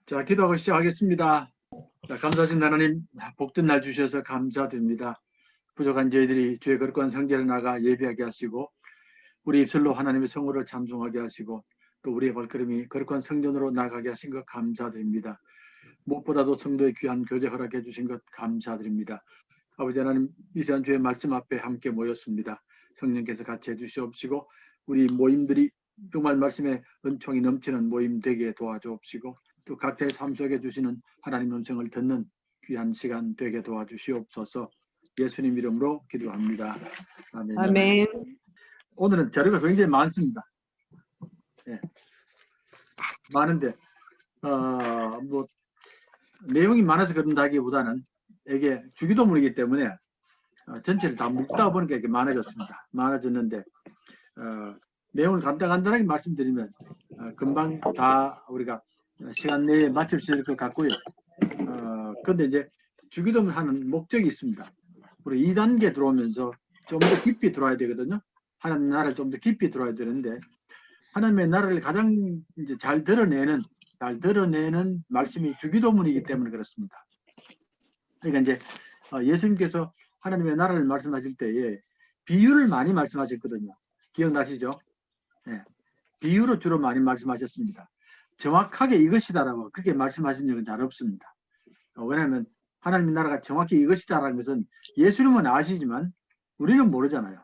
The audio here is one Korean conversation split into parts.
자, 기도하고 시작하겠습니다. 자, 감사하신 하나님, 복된 날 주셔서 감사드립니다. 부족한 저희들이 주의 거룩한 성전에 나가 예배하게 하시고, 우리 입술로 하나님의 성호를 찬송하게 하시고, 또 우리의 발걸음이 거룩한 성전으로 나가게 하신 것 감사드립니다. 무엇보다도 성도의 귀한 교제 허락해 주신 것 감사드립니다. 아버지 하나님, 이 시간 주의 말씀 앞에 함께 모였습니다. 성령께서 같이 해주시옵시고, 우리 모임들이 정말 말씀에 은총이 넘치는 모임 되게 도와주옵시고, 또 각자의 삶 속에 주시는 하나님 음성을 듣는 귀한 시간 되게 도와주시옵소서. 예수님 이름으로 기도합니다. 아멘. 아멘. 오늘은 자료가 굉장히 많습니다. 네. 많은데 뭐 내용이 많아서 그런다기보다는 이게 주기도문이기 때문에 전체를 다 묶다 보니까 이렇게 많아졌는데 내용을 간단하게 말씀드리면 금방 다 우리가 시간 내에 마칠 수 있을 것 같고요. 근데 이제 주기도문 하는 목적이 있습니다. 우리 2단계 들어오면서 좀 더 깊이 들어와야 되거든요. 하나님 나라를 좀 더 깊이 들어와야 되는데, 하나님의 나라를 가장 이제 잘 드러내는 말씀이 주기도문이기 때문에 그렇습니다. 그러니까 이제 예수님께서 하나님의 나라를 말씀하실 때에 비유를 많이 말씀하셨거든요. 기억나시죠? 네. 비유로 주로 많이 말씀하셨습니다. 정확하게 이것이다라고 그렇게 말씀하신 적은 잘 없습니다. 왜냐하면 하나님의 나라가 정확히 이것이다라는 것은 예수님은 아시지만 우리는 모르잖아요.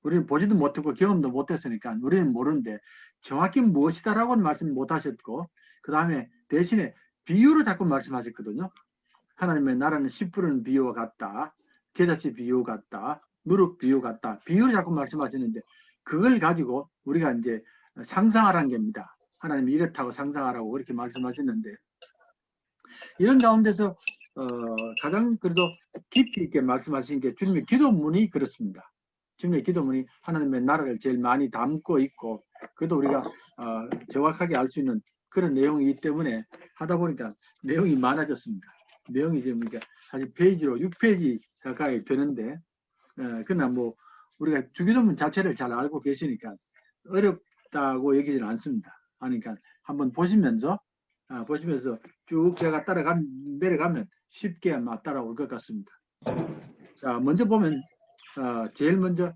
우리는 보지도 못했고 경험도 못했으니까 우리는 모르는데 정확히 무엇이다라고는 말씀 못하셨고, 그 다음에 대신에 비유로 자꾸 말씀하셨거든요. 하나님의 나라는 씨 뿌리는 비유와 같다, 겨자씨 비유 같다, 누룩 비유 같다, 비유를 자꾸 말씀하시는데 그걸 가지고 우리가 이제 상상하라는 겁니다. 하나님이 이렇다고 상상하라고 그렇게 말씀하셨는데, 이런 가운데서 가장 그래도 깊이 있게 말씀하신 게 주님의 기도문이 그렇습니다. 주님의 기도문이 하나님의 나라를 제일 많이 담고 있고, 그래도 우리가 정확하게 알 수 있는 그런 내용이기 때문에 하다 보니까 내용이 많아졌습니다. 내용이 지금 사실 페이지로 6페이지 가까이 되는데, 그러나 뭐 우리가 주기도문 자체를 잘 알고 계시니까 어렵다고 얘기지는 않습니다. 하니까 한번 보시면서 쭉 제가 내려가면 쉽게 아마 따라올 것 같습니다. 자, 먼저 보면 제일 먼저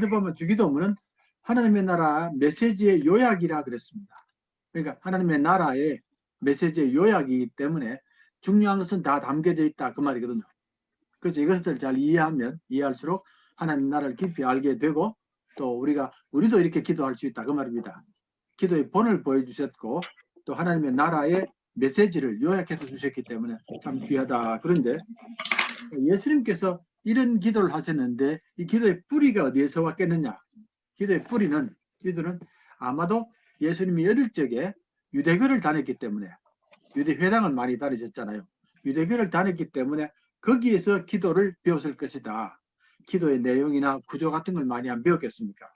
보면 주기도문은 하나님의 나라 메시지의 요약이라 그랬습니다. 그러니까 하나님의 나라의 메시지의 요약이기 때문에 중요한 것은 다 담겨져 있다 그 말이거든요. 그래서 이것을 잘 이해할수록 하나님 나라를 깊이 알게 되고, 또 우리도 이렇게 기도할 수 있다 그 말입니다. 기도의 본을 보여주셨고, 또 하나님의 나라의 메시지를 요약해서 주셨기 때문에 참 귀하다. 그런데 예수님께서 이런 기도를 하셨는데 이 기도의 뿌리가 어디에서 왔겠느냐? 기도의 뿌리는 아마도 예수님이 어릴 적에 유대교를 다녔기 때문에, 유대회당을 많이 다니셨잖아요. 유대교를 다녔기 때문에 거기에서 기도를 배웠을 것이다. 기도의 내용이나 구조 같은 걸 많이 안 배웠겠습니까?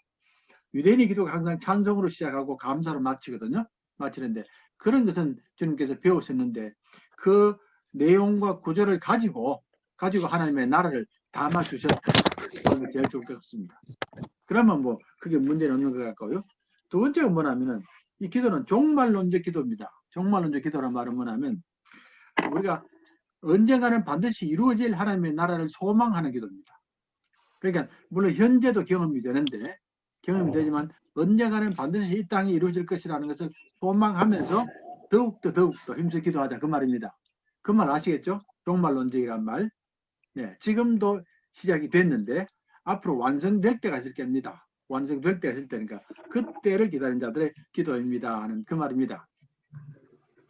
유대인의 기도가 항상 찬송으로 시작하고 감사로 마치는데 그런 것은 주님께서 배우셨는데 그 내용과 구조를 가지고 하나님의 나라를 담아주셨다는 게 제일 좋을 것 같습니다. 그러면 뭐 그게 문제는 없는 것 같고요. 두 번째가 뭐냐면은 이 기도는 종말론적 기도입니다. 종말론적 기도란 말은 뭐냐면 우리가 언젠가는 반드시 이루어질 하나님의 나라를 소망하는 기도입니다. 그러니까 물론 현재도 경험이 되지만 언젠가는 반드시 이 땅이 이루어질 것이라는 것을 소망하면서 더욱더 힘써 기도하자 그 말입니다. 그 말 아시겠죠? 종말론적이란 말. 네, 지금도 시작이 됐는데 앞으로 완성될 때가 있을 겁니다. 완성될 때가 있을 때니까 그때를 기다리는 자들의 기도입니다 하는 그 말입니다.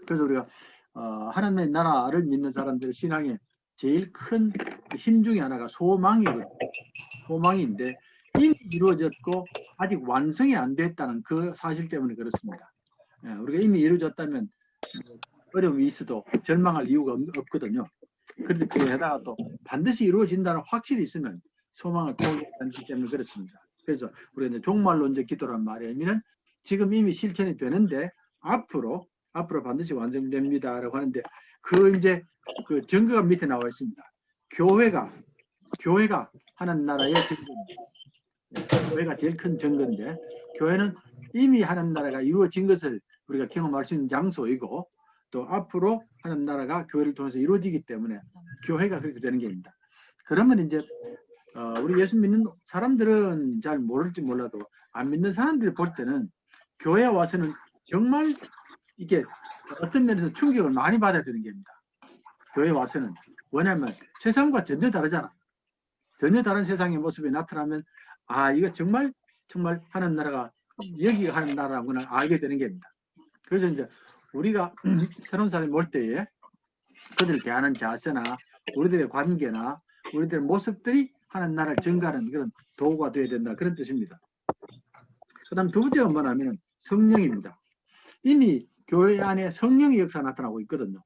그래서 우리가 하나님의 나라를 믿는 사람들의 신앙의 제일 큰 힘 중에 하나가 소망인데 이미 이루어졌고 아직 완성이 안 됐다는 그 사실 때문에 그렇습니다. 우리가 이미 이루어졌다면 어려움이 있어도 절망할 이유가 없거든요. 그런데 그에다가 또 반드시 이루어진다는 확실히 있으면 소망을 포기하지 않기 때문에 그렇습니다. 그래서 우리가 종말론적 기도란 말의 의미는 지금 이미 실천이 되는데 앞으로 반드시 완성됩니다라고 하는데 그 증거가 밑에 나와 있습니다. 교회가 하나님 나라의 증거입니다. 교회가 제일 큰 증거인데 교회는 이미 하나님 나라가 이루어진 것을 우리가 경험할 수 있는 장소이고 또 앞으로 하나님 나라가 교회를 통해서 이루어지기 때문에 교회가 그렇게 되는 게입니다. 그러면 이제 우리 예수 믿는 사람들은 잘 모를지 몰라도 안 믿는 사람들이 볼 때는 교회에 와서는 정말 이게 어떤 면에서 충격을 많이 받아야 되는 게입니다. 교회에 와서는. 왜냐하면 세상과 전혀 다르잖아. 전혀 다른 세상의 모습이 나타나면 아 이거 정말 하나님 나라가 여기가 하나님 나라구나 알게 되는 게입니다. 그래서 이제 우리가 새로운 사람이 올 때에 그들을 대하는 자세나 우리들의 관계나 우리들의 모습들이 하나님 나라를 증가하는 그런 도구가 되어야 된다. 그런 뜻입니다. 그 다음 두 번째가 뭐냐면 성령입니다. 이미 교회 안에 성령의 역사가 나타나고 있거든요.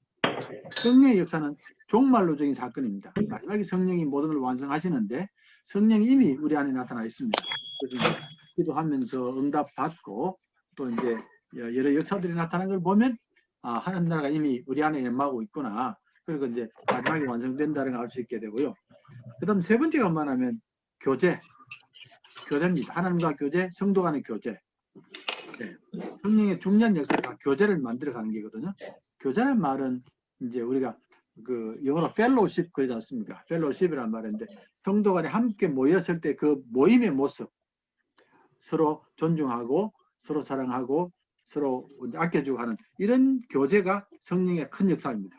성령의 역사는 종말론적인 사건입니다. 마지막에 성령이 모든 걸 완성하시는데 성령이 이미 우리 안에 나타나 있습니다. 그래서 이제 기도하면서 응답받고 또 이제 여러 역사들이 나타나는 걸 보면 아, 하나님 나라가 이미 우리 안에 임하고 있구나. 그리고 이제 마지막에 완성된다는 걸 알 수 있게 되고요. 그 다음 세 번째가 뭐냐면 교제입니다. 하나님과 교제, 성도 간의 교제. 네. 성령의 중요한 역사가 교제를 만들어가는 게거든요. 교제라는 말은 이제 우리가 그 영어로 펠로우십 그러지 않습니까? 펠로우십이라는 말인데 성도 간에 함께 모였을 때 그 모임의 모습 서로 존중하고 서로 사랑하고 서로 아껴주고 하는 이런 교제가 성령의 큰 역사입니다.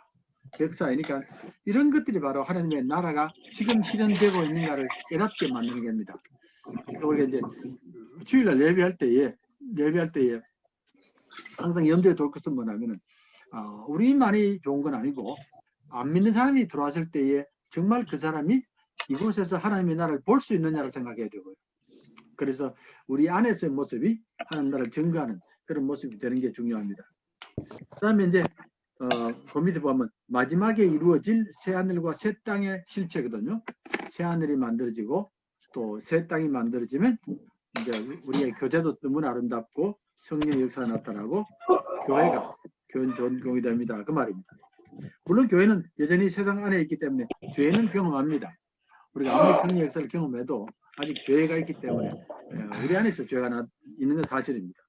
역사이니까 이런 것들이 바로 하나님의 나라가 지금 실현되고 있는가를 깨닫게 만드는 겁니다. 우리가 이제 주일날 예배할 때에 항상 염두에 둘 것은 뭐냐면은 우리만이 좋은 건 아니고 안 믿는 사람이 들어왔을 때에 정말 그 사람이 이곳에서 하나님의 나라를 볼 수 있느냐를 생각해야 되고요. 그래서 우리 안에서의 모습이 하나님 나라를 증거하는 그런 모습이 되는 게 중요합니다. 그 다음에 이제 그 밑에 보면 마지막에 이루어질 새하늘과 새 땅의 실체거든요. 새하늘이 만들어지고 또 새 땅이 만들어지면 이제 우리의 교제도 너무나 아름답고 성령의 역사가 나타나고 교회가 좋은 교회가 됩니다. 그 말입니다. 물론 교회는 여전히 세상 안에 있기 때문에 죄는 경험합니다. 우리가 아무리 성령의 역사를 경험해도 아직 죄가 있기 때문에 우리 안에서 죄가 있는 건 사실입니다.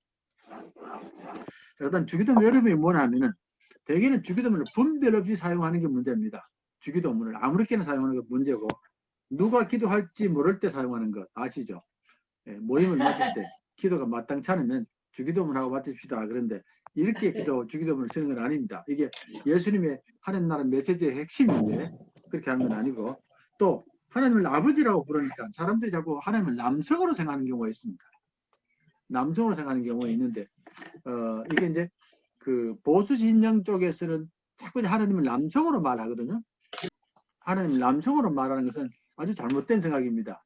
일단 주기도문 여러분이 뭐냐면은 대개는 주기도문을 분별 없이 사용하는 게 문제입니다. 주기도문을 아무렇게나 사용하는 게 문제고 누가 기도할지 모를 때 사용하는 것 아시죠? 모임을 맡을 때 기도가 마땅치 않으면 주기도문하고 맡읍시다. 그런데 이렇게 주기도문을 쓰는 건 아닙니다. 이게 예수님의 하나님 나라 메시지의 핵심인데 그렇게 하는 건 아니고 또 하나님을 아버지라고 부르니까 사람들이 자꾸 하나님을 남성으로 생각하는 경우가 있습니다. 남성으로 생각하는 경우가 있는데 이게 이제 그 보수 진영 쪽에서는 자꾸 하나님을 남성으로 말하거든요. 하나님을 남성으로 말하는 것은 아주 잘못된 생각입니다.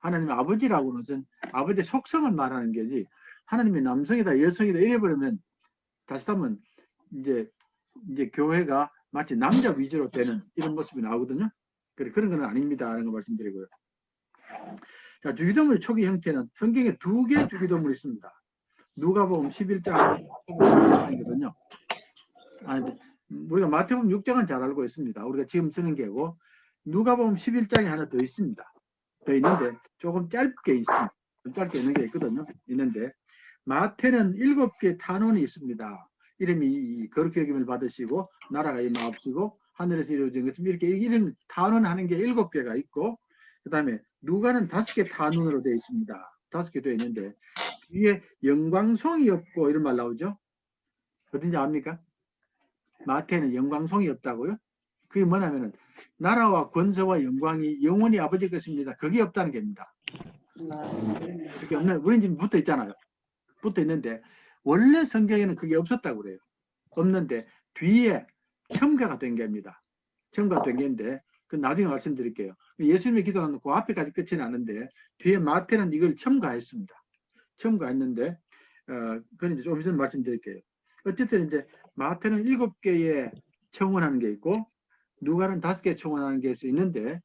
하나님 아버지라고 하는 것은 아버지의 속성을 말하는 게지 하나님이 남성이다 여성이다 이래버리면 다시 하면 이제 교회가 마치 남자 위주로 되는 이런 모습이 나오거든요. 그런 건 아닙니다 하는 거 말씀드리고요. 자, 주기도문의 초기 형태는 성경에 2개의 주기도문이 있습니다. 누가복음 11장이거든요. 우리가 마태복음 6장은 잘 알고 있습니다. 우리가 지금 쓰는 게고 누가복음 11장이 하나 더 있습니다. 더 있는데 조금 짧게 있습니다. 좀 짧게 있는 게 있거든요. 있는데 마태는 7개의 탄원이 있습니다. 이름이 거룩히 여김을 받으시고 나라가 임하옵시고 하늘에서 이루어진 것처럼 이렇게 이런 탄원하는 게 7개가 있고 그 다음에 누가는 5개 탄원으로 되어 있습니다. 5개 되어 있는데 위에 영광송이 없고 이런 말 나오죠. 어딘지 압니까? 마태는 영광송이 없다고요? 그게 뭐냐면은 나라와 권세와 영광이 영원히 아버지 것입니다. 그게 없다는 겁니다. 그게 없는 우리는 지금 붙어 있잖아요. 붙어 있는데 원래 성경에는 그게 없었다고 그래요. 없는데 뒤에 첨가가 된 겁니다. 첨가가 된 게인데 그 나중에 말씀드릴게요. 예수님의 기도는 그 앞에까지 끝이 나는데 뒤에 마태는 이걸 첨가했습니다. 첨가했는데 그건 이제 좀 있으면 말씀드릴게요. 어쨌든 이제 마태는 7개의 청원하는 게 있고 누가는 5개 청원하는 게 있는데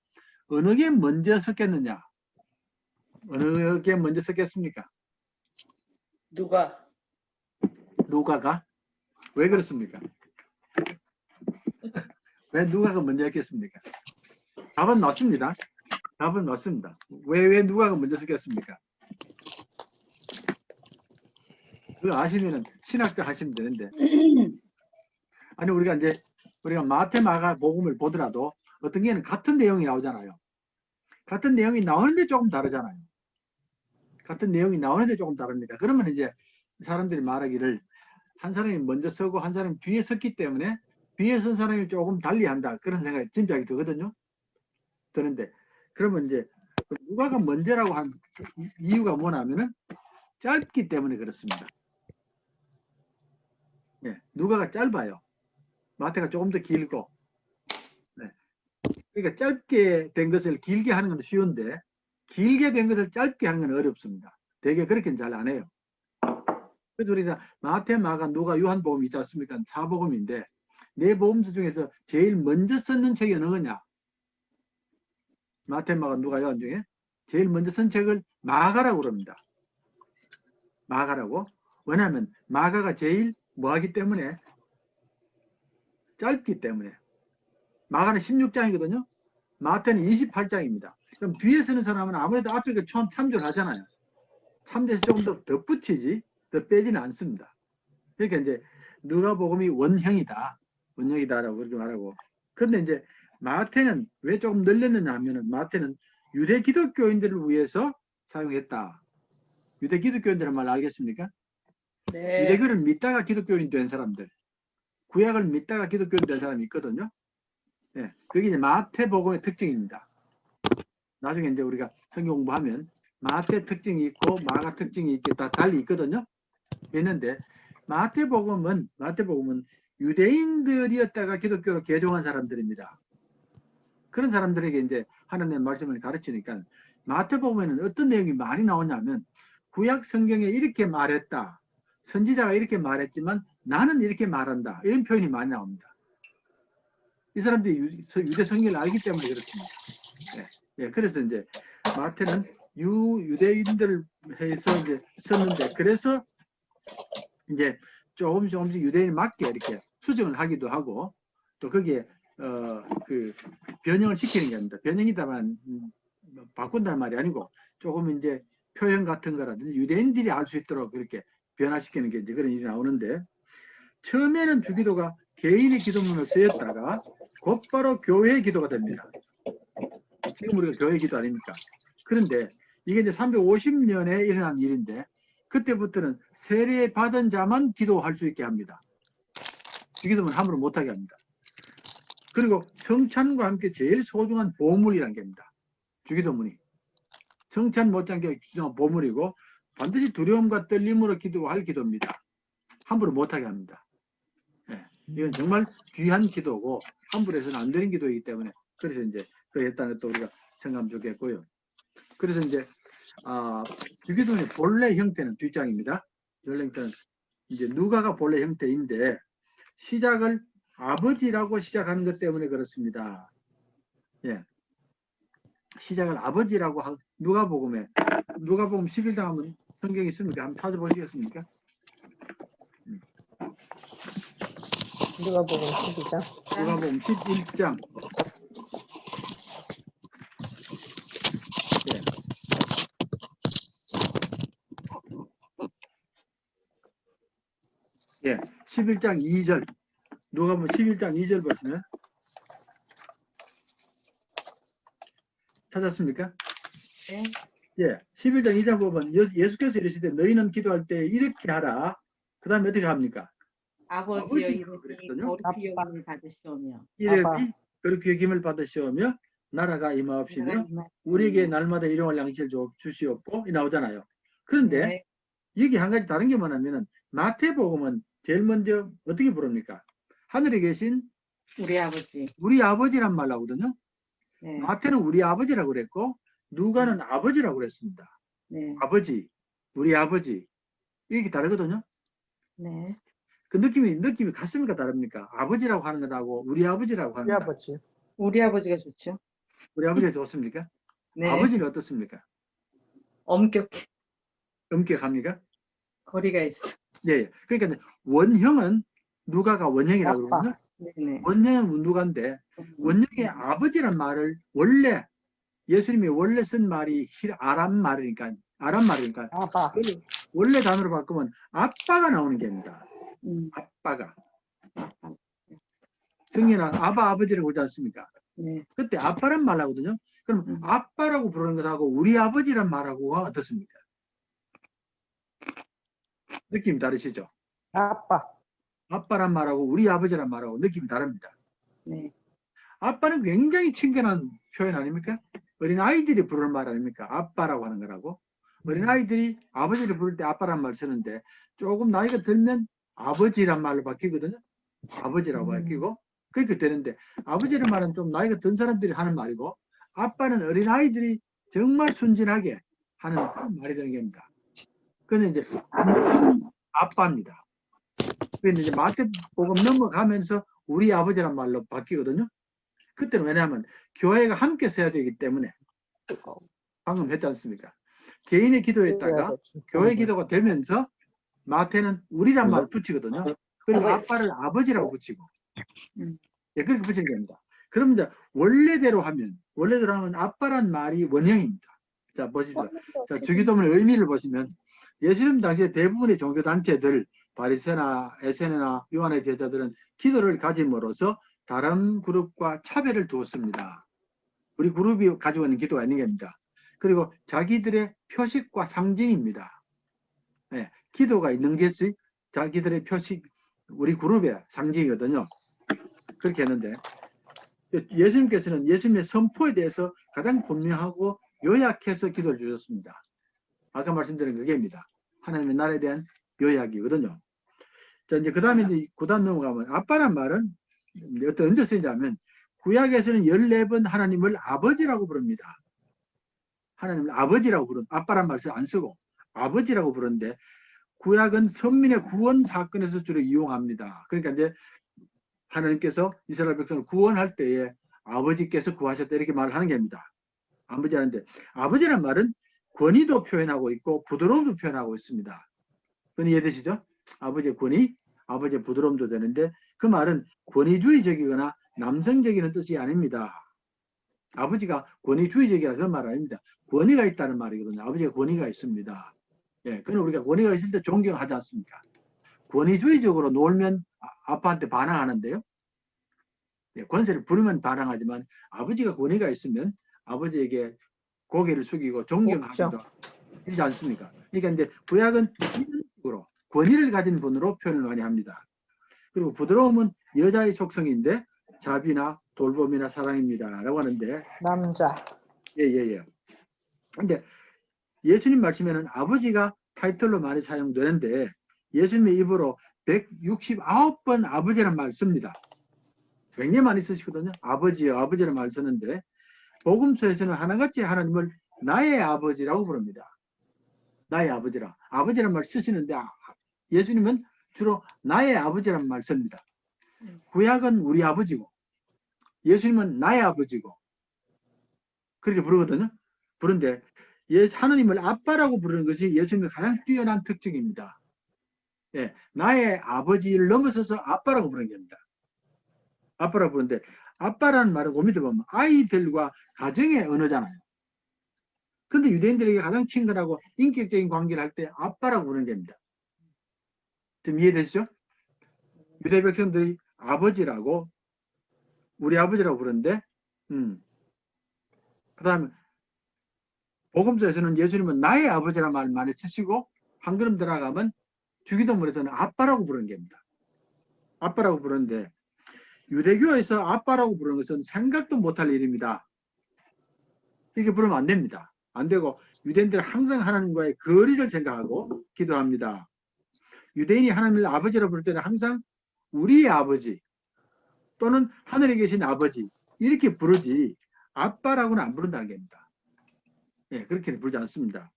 어느 게 먼저 섞였느냐? 어느 게 먼저 섞였습니까? 누가가? 왜 그렇습니까? 왜 누가가 먼저 했겠습니까? 답은 맞습니다. 답은 맞습니다. 왜 누가가 먼저 섞였습니까? 그거 아시면은 신학자 하시면 되는데 아니 우리가 마태 마가 복음을 보더라도 어떤 게는 같은 내용이 나오잖아요. 같은 내용이 나오는데 조금 다르잖아요. 같은 내용이 나오는데 조금 다릅니다. 그러면 이제 사람들이 말하기를 한 사람이 먼저 서고 한 사람이 뒤에 섰기 때문에 뒤에 선 사람이 조금 달리한다. 그런 생각이 짐작이 들거든요. 드는데 그러면 이제 누가가 먼저라고 한 이유가 뭐냐면은 짧기 때문에 그렇습니다. 네, 누가가 짧아요. 마태가 조금 더 길고. 네. 그러니까 짧게 된 것을 길게 하는 건 쉬운데 길게 된 것을 짧게 하는 건 어렵습니다. 되게 그렇게는 잘 안 해요. 그래서 우리가 마태, 마가, 누가, 요한복음이 있지 않습니까? 사복음인데 네 복음서 중에서 제일 먼저 썼는 책이 어느 거냐? 마태, 마가, 누가, 요한 중에 제일 먼저 쓴 책을 마가라고 그럽니다. 마가라고. 왜냐하면 마가가 제일 뭐하기 때문에 짧기 때문에. 마가는 16장이거든요. 마태는 28장입니다. 그럼 뒤에 쓰는 사람은 아무래도 앞에 그 처음 참조를 하잖아요. 참조해서 조금 더 덧붙이지 더 빼지는 않습니다. 그러니까 이제 누가복음이 원형이다라고 그렇게 말하고. 그런데 이제 마태는 왜 조금 늘렸느냐 하면은 마태는 유대 기독교인들을 위해서 사용했다. 유대 기독교인들은 말 알겠습니까? 네. 유대교를 믿다가 기독교인 된 사람들, 구약을 믿다가 기독교인 된 사람이 있거든요. 네, 그게 이제 마태복음의 특징입니다. 나중에 이제 우리가 성경 공부하면 마태 특징이 있고 마가 특징이 있겠다 달리 있거든요. 있는데 마태복음은 유대인들이었다가 기독교로 개종한 사람들입니다. 그런 사람들에게 이제 하나님의 말씀을 가르치니까 마태복음에는 어떤 내용이 많이 나오냐면 구약 성경에 이렇게 말했다. 선지자가 이렇게 말했지만 나는 이렇게 말한다. 이런 표현이 많이 나옵니다. 이 사람들이 유대 성경을 알기 때문에 그렇습니다. 네, 그래서 이제 마태는 유대인들을 해서 이제 썼는데 그래서 이제 조금씩 유대인에 맞게 이렇게 수정을 하기도 하고 또 거기에 그 변형을 시키는 게 아닙니다. 변형이다만 바꾼다는 말이 아니고 조금 이제 표현 같은 거라든지 유대인들이 알 수 있도록 그렇게 변화시키는 게 이제 그런 일이 나오는데 처음에는 주기도가 개인의 기도문을 쓰였다가 곧바로 교회의 기도가 됩니다. 지금 우리가 교회 기도 아닙니까? 그런데 이게 이제 350년에 일어난 일인데 그때부터는 세례 받은 자만 기도할 수 있게 합니다. 주기도문 함부로 못하게 합니다. 그리고 성찬과 함께 제일 소중한 보물이라는 게입니다. 주기도문이. 성찬 못지않게 소중한 보물이고 반드시 두려움과 떨림으로 기도할 기도입니다. 함부로 못하게 합니다. 네, 이건 정말 귀한 기도고 함부로 해서는 안 되는 기도이기 때문에 그래서 이제 그랬다는 또 우리가 생각하면 좋겠고요. 그래서 이제 주기도문의 본래 형태는 뒷장입니다. 본래 형태는 이제 누가가 본래 형태인데 시작을 아버지라고 시작하는 것 때문에 그렇습니다. 예. 시작을 아버지라고 누가복음 11장 하면 성경이 있습니까? 한번 찾아보시겠습니까? 누가복음 12장. 누가복음 11장. 예, 11장 2절. 누가복음 11장 2절 보시면 찾았습니까? 네. 예, 11장 2절 보면 예수께서 이르시되 너희는 기도할 때 이렇게 하라. 그 다음에 어떻게 합니까? 아버지여 이름이 그랬거든요. 거룩히 여김을 받으시오며 이름이 그렇게 여김을 받으시오며 나라가 임하옵시며 우리에게 날마다 일용할 양식을 주시옵고 이 나오잖아요. 그런데 네. 여기 한 가지 다른 게 뭐냐면은 마태복음은 제일 먼저 어떻게 부릅니까? 하늘에 계신 우리 아버지란 말 나오거든요. 네. 마태는 우리 아버지라고 그랬고 누가는 아버지라고 그랬습니다. 네. 아버지, 우리 아버지 이렇게 다르거든요. 네. 그 느낌이 같습니까? 다릅니까? 아버지라고 하는 것하고 우리 아버지라고 하는 것. 아버지. 우리 아버지가 좋죠. 우리 아버지가 좋습니까? 네. 아버지는 어떻습니까? 엄격해. 엄격합니까? 거리가 있어. 예. 그러니까 원형은 누가가 원형이라고 그러거든요. 네네. 원형은 누가인데 원형의 아버지란 말을 원래 예수님이 원래 쓴 말이 아람 말이니까 아빠. 원래 단어로 바꾸면 아빠가 나오는 게입니다. 아빠가. 성경은 아바 아버지라고 그러지 않습니까? 네. 그때 아빠란 말 하거든요. 그럼 아빠라고 부르는 것하고 우리 아버지란 말하고가 어떻습니까? 느낌이 다르시죠? 아빠. 아빠란 말하고 우리 아버지란 말하고 느낌이 다릅니다. 네. 아빠는 굉장히 친근한 표현 아닙니까? 어린 아이들이 부르는 말 아닙니까? 아빠라고 하는 거라고. 어린 아이들이 아버지를 부를 때 아빠란 말 쓰는데 조금 나이가 들면 아버지란 말로 바뀌거든요. 아버지라고 바뀌고 그렇게 되는데 아버지란 말은 좀 나이가 든 사람들이 하는 말이고 아빠는 어린 아이들이 정말 순진하게 하는 그런 말이 되는 겁니다. 그런데 이제 아빠입니다. 그런데 이제 마태복음 넘어가면서 우리 아버지란 말로 바뀌거든요. 그때는 왜냐하면 교회가 함께 써야 되기 때문에 방금 했지 않습니까? 개인의 기도에다가 교회 기도가 되면서 마태는 우리란 말을 붙이거든요. 그리고 아빠를 아버지라고 붙이고 예, 그렇게 붙이는 겁니다. 그럼 이제 원래대로 하면 아빠란 말이 원형입니다. 자 보십시오. 자, 주기도문의 의미를 보시면 예수님 당시에 대부분의 종교단체들 바리새나 에세네나 요한의 제자들은 기도를 가짐으로써 다른 그룹과 차별을 두었습니다. 우리 그룹이 가지고 있는 기도가 있는 겁니다. 그리고 자기들의 표식과 상징입니다. 네, 기도가 있는 것이 자기들의 표식, 우리 그룹의 상징이거든요. 그렇게 했는데 예수님께서는 예수님의 선포에 대해서 가장 분명하고 요약해서 기도를 주셨습니다. 아까 말씀드린 그게입니다. 하나님의 나라에 대한 요약이거든요. 자, 이제 그 다음에 이제 구단 넘어가면 아빠란 말은 언제 쓰이냐면 구약에서는 14번 하나님을 아버지라고 부릅니다. 하나님을 아버지라고 부르는 아빠란 말을 안 쓰고 아버지라고 부르는데 구약은 선민의 구원 사건에서 주로 이용합니다. 그러니까 이제 하나님께서 이스라엘 백성을 구원할 때에 아버지께서 구하셨다 이렇게 말을 하는 겁니다. 아버지 하는데 아버지란 말은 권위도 표현하고 있고 부드러움도 표현하고 있습니다. 그건 이해되시죠? 아버지의 권위, 아버지의 부드러움도 되는데 그 말은 권위주의적이거나 남성적인 뜻이 아닙니다. 아버지가 권위주의적이라 그런 말 아닙니다. 권위가 있다는 말이거든요. 아버지가 권위가 있습니다. 예, 그건 우리가 권위가 있을 때 존경하지 않습니까? 권위주의적으로 놀면 아빠한테 반항하는데요. 예, 권세를 부리면 반항하지만 아버지가 권위가 있으면 아버지에게 고개를 숙이고 존경하기도 하지 않습니까? 그러니까 이제 구약은 이런 식으로 권위를 가진 분으로 표현을 많이 합니다. 그리고 부드러움은 여자의 속성인데 자비나 돌봄이나 사랑입니다. 라고 하는데 남자. 예예예. 근데 예수님 말씀에는 아버지가 타이틀로 많이 사용되는데 예수님의 입으로 169번 아버지라는 말을 씁니다. 굉장히 많이 쓰시거든요. 아버지요, 아버지라는 말을 쓰는데 복음서에서는 하나같이 하나님을 나의 아버지라고 부릅니다. 나의 아버지라. 아버지라는 말 쓰시는데 예수님은 주로 나의 아버지라는 말 씁니다. 구약은 우리 아버지고 예수님은 나의 아버지고 그렇게 부르거든요. 그런데 하나님을 아빠라고 부르는 것이 예수님의 가장 뛰어난 특징입니다. 예, 나의 아버지를 넘어서서 아빠라고 부르는 겁니다. 아빠라고 부르는데 아빠라는 말은 고민해 보면 아이들과 가정의 언어잖아요. 근데 유대인들에게 가장 친근하고 인격적인 관계를 할 때 아빠라고 부르는 겁니다. 좀 이해되시죠? 유대 백성들이 아버지라고 우리 아버지라고 부르는데 그 다음에 복음서에서는 예수님은 나의 아버지라는 말 많이 쓰시고 한 걸음 들어가면 주기도문에서는 아빠라고 부르는 겁니다. 아빠라고 부르는데 유대교에서 아빠라고 부르는 것은 생각도 못할 일입니다. 이렇게 부르면 안 됩니다. 안 되고 유대인들은 항상 하나님과의 거리를 생각하고 기도합니다. 유대인이 하나님을 아버지라고 부를 때는 항상 우리의 아버지 또는 하늘에 계신 아버지 이렇게 부르지 아빠라고는 안 부른다는 겁니다. 예, 그렇게 부르지 않습니다.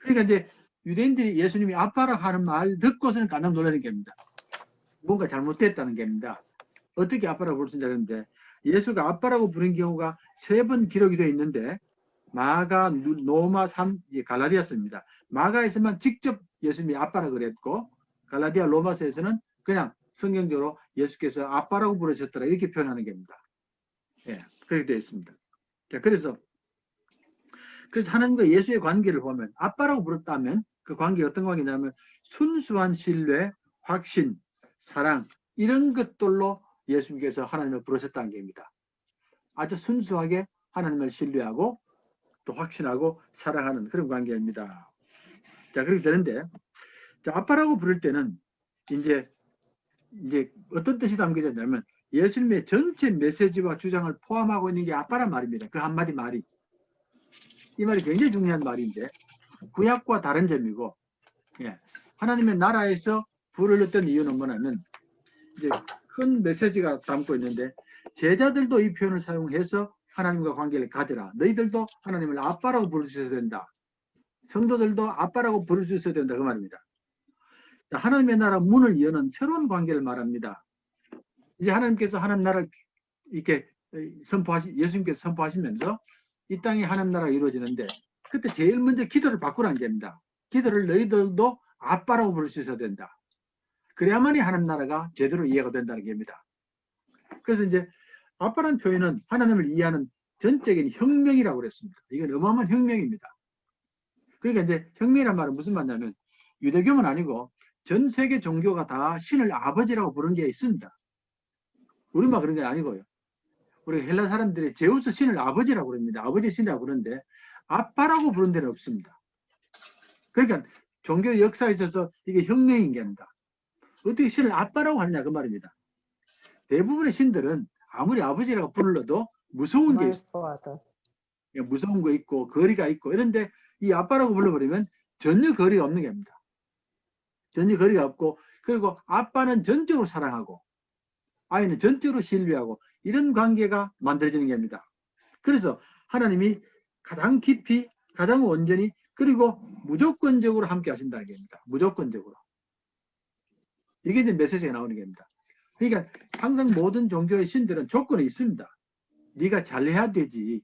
그러니까 이제 유대인들이 예수님이 아빠라고 하는 말 듣고서는 깜짝 놀라는 겁니다. 뭔가 잘못됐다는 겁니다. 어떻게 아빠라고 부를 수 있냐 그런데 예수가 아빠라고 부른 경우가 3번 기록이 되어 있는데 마가, 노마, 갈라디아서입니다. 마가에서만 직접 예수님이 아빠라고 그랬고 갈라디아, 로마서에서는 그냥 성경적으로 예수께서 아빠라고 부르셨더라 이렇게 표현하는 겁니다. 예, 그렇게 되어 있습니다. 자, 그래서 하나님과 예수의 관계를 보면 아빠라고 부르다면 그 관계가 어떤 관계냐면 순수한 신뢰, 확신, 사랑 이런 것들로 예수님께서 하나님을 부르셨다는 게입니다. 아주 순수하게 하나님을 신뢰하고 또 확신하고 사랑하는 그런 관계입니다. 자, 그렇게 되는데, 자, 아빠라고 부를 때는 이제 어떤 뜻이 담겨져 있냐면 예수님의 전체 메시지와 주장을 포함하고 있는 게 아빠란 말입니다. 그 한마디 말이. 이 말이 굉장히 중요한 말인데 구약과 다른 점이고, 예, 하나님의 나라에서 부르셨던 이유는 뭐냐면 이제 큰 메시지가 담고 있는데 제자들도 이 표현을 사용해서 하나님과 관계를 가져라. 너희들도 하나님을 아빠라고 부르셔야 된다. 성도들도 아빠라고 부르셔야 된다. 그 말입니다. 하나님의 나라 문을 여는 새로운 관계를 말합니다. 이제 하나님께서 하나님 나라를 이렇게 예수님께서 선포하시면서 이 땅에 하나님 나라가 이루어지는데 그때 제일 먼저 기도를 바꾸라는 겁니다. 기도를 너희들도 아빠라고 부를 수 있어야 된다. 그래야만이 하나님 나라가 제대로 이해가 된다는 겁니다. 그래서 이제 아빠라는 표현은 하나님을 이해하는 전적인 혁명이라고 그랬습니다. 이건 어마어마한 혁명입니다. 그러니까 이제 혁명이란 말은 무슨 말이냐면 유대교만 아니고 전 세계 종교가 다 신을 아버지라고 부른 게 있습니다. 우리만 그런 게 아니고요. 우리 헬라 사람들이 제우스 신을 아버지라고 부릅니다. 아버지 신이라고 부르는데 아빠라고 부른 데는 없습니다. 그러니까 종교 역사에 있어서 이게 혁명인 겁니다. 어떻게 신을 아빠라고 하느냐 그 말입니다. 대부분의 신들은 아무리 아버지라고 불러도 무서운 게 있어요. 무서운 거 있고 거리가 있고 이런데 이 아빠라고 불러버리면 전혀 거리가 없는 겁니다. 전혀 거리가 없고 그리고 아빠는 전적으로 사랑하고 아이는 전적으로 신뢰하고 이런 관계가 만들어지는 겁니다. 그래서 하나님이 가장 깊이 가장 온전히 그리고 무조건적으로 함께 하신다는 겁니다. 무조건적으로. 이게 이제 메시지가 나오는 겁니다. 그러니까 항상 모든 종교의 신들은 조건이 있습니다. 네가 잘해야 되지.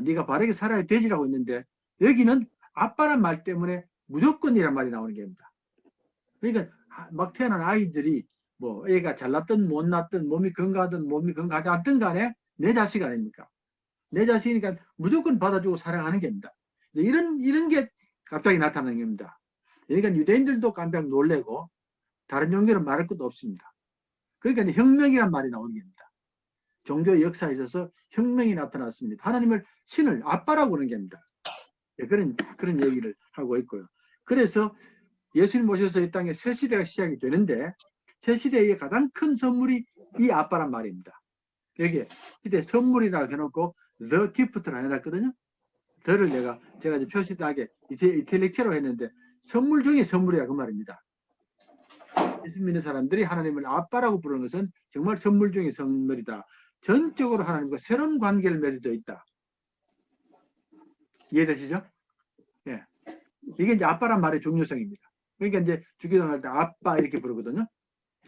네가 바르게 살아야 되지라고 있는데 여기는 아빠란 말 때문에 무조건이란 말이 나오는 겁니다. 그러니까 막 태어난 아이들이 뭐 애가 잘났든 못났든 몸이 건강하든 몸이 건강하지 않든 간에 내 자식 아닙니까? 내 자식이니까 무조건 받아주고 사랑하는 겁니다. 이런 게 갑자기 나타나는 겁니다. 그러니까 유대인들도 깜짝 놀래고 다른 종교는 말할 것도 없습니다. 그러니까 이제 혁명이란 말이 나오는 겁니다. 종교 역사에 있어서 혁명이 나타났습니다. 하나님을 신을 아빠라고 그러는 겁니다. 그런 얘기를 하고 있고요. 그래서 예수님 오셔서 이 땅에 새 시대가 시작이 되는데 새 시대의 가장 큰 선물이 이 아빠란 말입니다. 여기에 시대 선물이라고 해놓고 the gift라고 해놨거든요. the를 제가 이제 표시하게 이탈릭체로 했는데 선물 중에 선물이라 그 말입니다. 예수 믿는 사람들이 하나님을 아빠라고 부르는 것은 정말 선물 중에 선물이다. 전적으로 하나님과 새로운 관계를 맺어져 있다. 이해되시죠? 예. 이게 이제 아빠란 말의 중요성입니다. 그러니까 이제 주기도문 할 때 아빠 이렇게 부르거든요.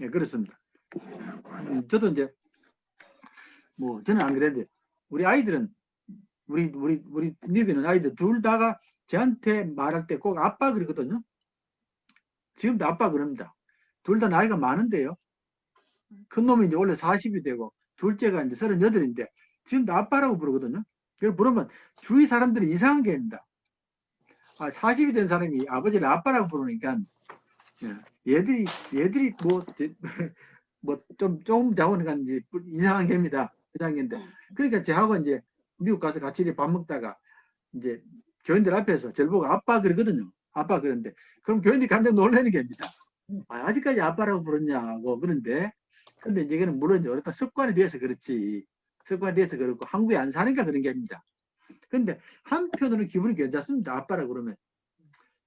예, 그렇습니다. 저도 이제 뭐 저는 안 그랬는데 우리 아이들은 우리 미국에 있는 아이들 둘 다가 저한테 말할 때 꼭 아빠 그러거든요. 지금도 아빠 그럽니다. 둘 다 나이가 많은데요. 큰 놈이 이제 원래 40이 되고 둘째가 이제 38인데 지금도 아빠라고 부르거든요. 그걸 부르면 주위 사람들이 이상한 게 아닙니다. 40이 된 사람이 아버지를 아빠라고 부르니까 얘들이 뭐 조금 잡으니까 이제 이상한 게입니다. 이상한 게인데 그러니까 저하고 이제 미국 가서 같이 밥 먹다가 이제 교인들 앞에서 저를 보고 아빠 그러거든요. 아빠 그러는데 그럼 교인들이 깜짝 놀라는 게입니다. 아직까지 아빠라고 부르냐고 그런데 근데 이제 이거는 물론 이제 어렵다 습관이 돼서 그렇지. 습관이 돼서 그렇고 한국에 안 사니까 그런 게입니다. 근데 한편으로는 기분이 괜찮습니다. 아빠라고 그러면.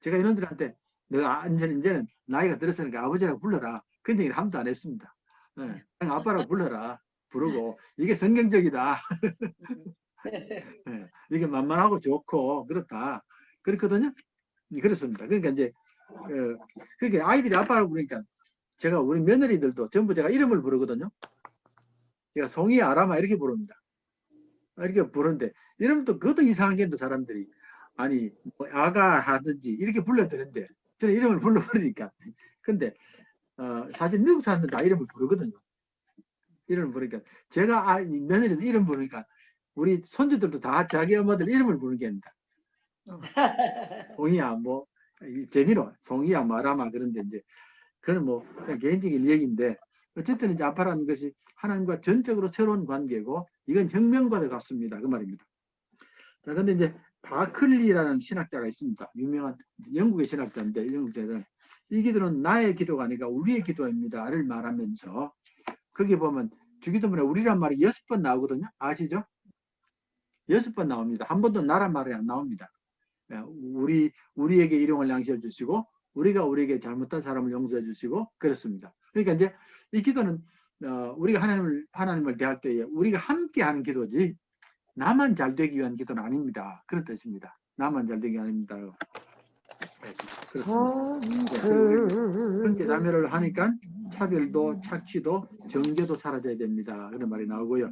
제가 이놈들한테 너가 이제는 나이가 들었으니까 아버지라고 불러라. 그런 얘기를 한 번도 안 했습니다. 네. 아빠라고 불러라. 부르고 이게 성경적이다. 네. 이게 만만하고 좋고 그렇다. 그렇거든요. 그렇습니다. 그러니까 이제 그렇게 아이들이 아빠라고 부르니까 제가 우리 며느리들도 전부 제가 이름을 부르거든요. 제가 송이 아라마 이렇게 부릅니다. 이렇게 부르는데 이러면 그것도 이상한 게 사람들이 아니 뭐 아가 하든지 이렇게 불러드는데 저는 이름을 불러버리니까 근데 사실 미국 사람들 다 이름을 부르거든요. 이름을 부르니까 제가 며느리도 이름 부르니까 우리 손주들도 다 자기 엄마들 이름을 부르는 게 아닙니다. 송이야 뭐 재미로 송이야 마라마 그런데 이제 그건 뭐 개인적인 얘기인데 어쨌든 이제 아빠라는 것이 하나님과 전적으로 새로운 관계고 이건 혁명과도 같습니다. 그 말입니다. 자, 근데 이제 바클리라는 신학자가 있습니다. 유명한 영국의 신학자인데 영국자는 이 기도는 나의 기도가 아니라 우리의 기도입니다를 말하면서 거기 보면 주기도문에 우리란 말이 6번 나오거든요. 아시죠? 6번 나옵니다. 한 번도 나란 말이 안 나옵니다. 우리에게 일용할 양식을 주시고 우리가 우리에게 잘못한 사람을 용서해 주시고 그렇습니다. 그러니까 이제 이 기도는 우리가 하나님을 대할 때에 우리가 함께 하는 기도지 나만 잘 되기 위한 기도는 아닙니다. 그런 뜻입니다. 나만 잘 되기 아닙니다. 함께 자매를 하니까 차별도 착취도 정죄도 사라져야 됩니다. 그런 말이 나오고요.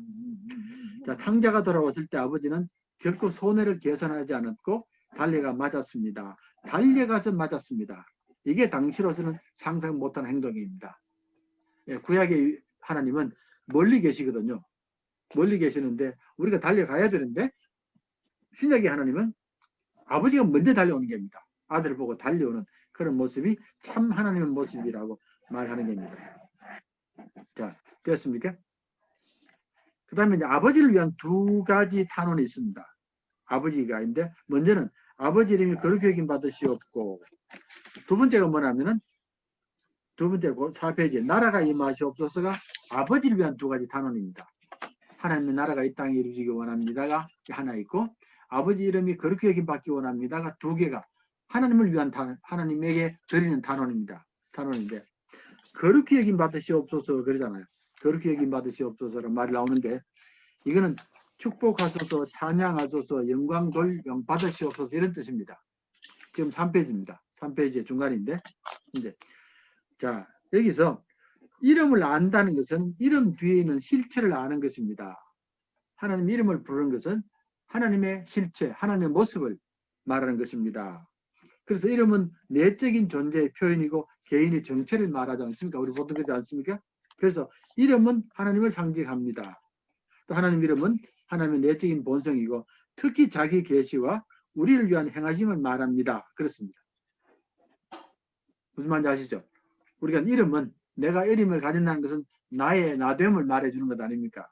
자, 탕자가 돌아왔을 때 아버지는 결코 손해를 계산하지 않았고 달려가 맞았습니다. 달려가서 맞았습니다. 이게 당시로서는 상상 못한 행동입니다. 예, 구약의 하나님은 멀리 계시거든요. 멀리 계시는데 우리가 달려가야 되는데 신약의 하나님은 아버지가 먼저 달려오는 겁니다. 아들을 보고 달려오는 그런 모습이 참 하나님의 모습이라고 말하는 겁니다. 자, 됐습니까? 그 다음에 이제 아버지를 위한 두 가지 탄원이 있습니다. 아버지가 있는데 먼저는 아버지 이름이 거룩히 여김 받으시옵고 두 번째가 뭐냐면은 두 번째 4페이지 나라가 임하시옵소서가 아버지를 위한 두 가지 탄원입니다. 하나님의 나라가 이 땅에 이루어지기 원합니다가 하나 있고 아버지 이름이 거룩히 여김 받기 원합니다가 두 개가 하나님을 위한 하나님에게 드리는 탄원입니다. 탄원인데 거룩히 여김 받으시옵소서 그러잖아요. 거룩히 여김 받으시옵소서라는 말이 나오는데 이거는 축복하소서 찬양하소서 영광 돌영 받으시옵소서 이런 뜻입니다. 지금 3페이지입니다. 3페이지의 중간인데 이제 자 여기서 이름을 안다는 것은 이름 뒤에 있는 실체를 아는 것입니다. 하나님 이름을 부르는 것은 하나님의 실체, 하나님의 모습을 말하는 것입니다. 그래서 이름은 내적인 존재의 표현이고 개인의 정체를 말하지 않습니까? 우리 보통 그러지 않습니까? 그래서 이름은 하나님을 상징합니다. 또 하나님 이름은 하나님의 내적인 본성이고 특히 자기 계시와 우리를 위한 행하심을 말합니다. 그렇습니다. 무슨 말인지 아시죠? 우리가 이름은 내가 이름을 가진다는 것은 나의 나됨을 말해주는 것 아닙니까?